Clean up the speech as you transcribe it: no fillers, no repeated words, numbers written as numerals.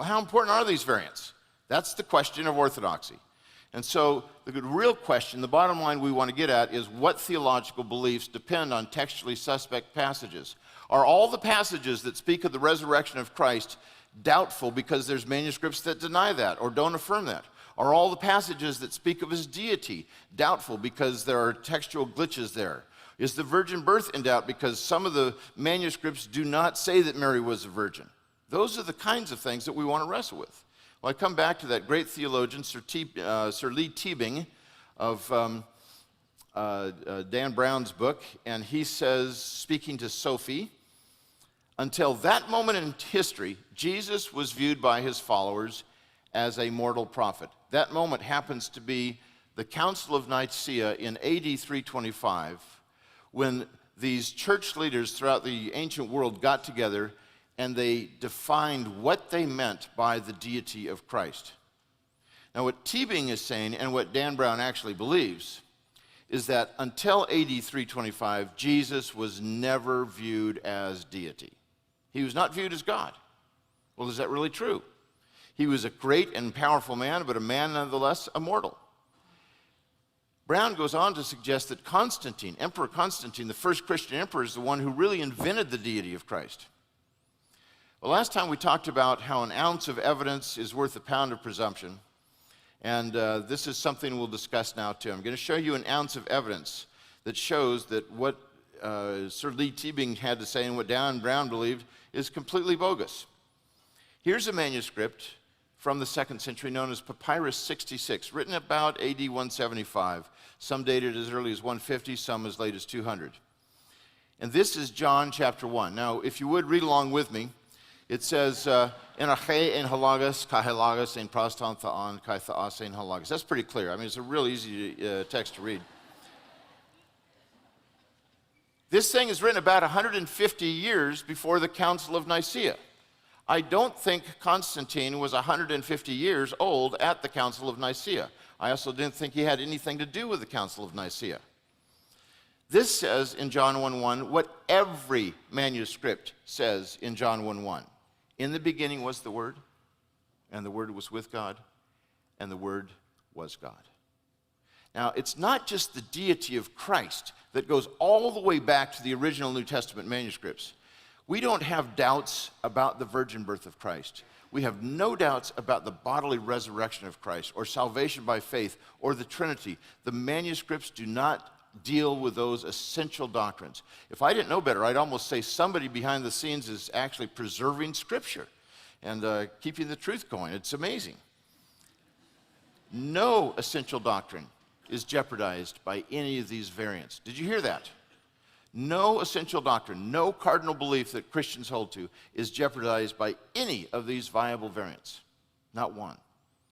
Well, how important are these variants? That's the question of orthodoxy. And so the real question, the bottom line we want to get at, is what theological beliefs depend on textually suspect passages? Are all the passages that speak of the resurrection of Christ doubtful because there's manuscripts that deny that or don't affirm that? Are all the passages that speak of his deity doubtful because there are textual glitches there? Is the virgin birth in doubt because some of the manuscripts do not say that Mary was a virgin? Those are the kinds of things that we want to wrestle with. Well, I come back to that great theologian, Sir Lee Teabing, of Dan Brown's book, and he says, speaking to Sophie, until that moment in history, Jesus was viewed by his followers as a mortal prophet. That moment happens to be the Council of Nicaea in AD 325, when these church leaders throughout the ancient world got together and they defined what they meant by the deity of Christ. Now, what Teabing is saying, and what Dan Brown actually believes, is that until AD 325, Jesus was never viewed as deity. He was not viewed as God. Well, is that really true? He was a great and powerful man, but a man nonetheless, a mortal. Brown goes on to suggest that Constantine, Emperor Constantine, the first Christian emperor, is the one who really invented the deity of Christ. Well, last time we talked about how an ounce of evidence is worth a pound of presumption, and this is something we'll discuss now too. I'm going to show you an ounce of evidence that shows that what Sir Lee Teabing had to say and what Dan Brown believed is completely bogus. Here's a manuscript from the 2nd century known as Papyrus 66, written about AD 175, some dated as early as 150, some as late as 200. And this is John chapter 1. Now, if you would read along with me, it says, En ache en halagas, ka halagas en prostan tha'an, ka tha'as en halagas. That's pretty clear. I mean, it's a real easy text to read. This thing is written about 150 years before the Council of Nicaea. I don't think Constantine was 150 years old at the Council of Nicaea. I also didn't think he had anything to do with the Council of Nicaea. This says in John 1:1 what every manuscript says in John 1:1. In the beginning was the Word, and the Word was with God, and the Word was God. Now, it's not just the deity of Christ that goes all the way back to the original New Testament manuscripts. We don't have doubts about the virgin birth of Christ. We have no doubts about the bodily resurrection of Christ or salvation by faith or the Trinity. The manuscripts do not deal with those essential doctrines. If I didn't know better, I'd almost say somebody behind the scenes is actually preserving Scripture and keeping the truth going. It's amazing. No essential doctrine is jeopardized by any of these variants. Did you hear that? No essential doctrine, no cardinal belief that Christians hold to is jeopardized by any of these viable variants. Not one.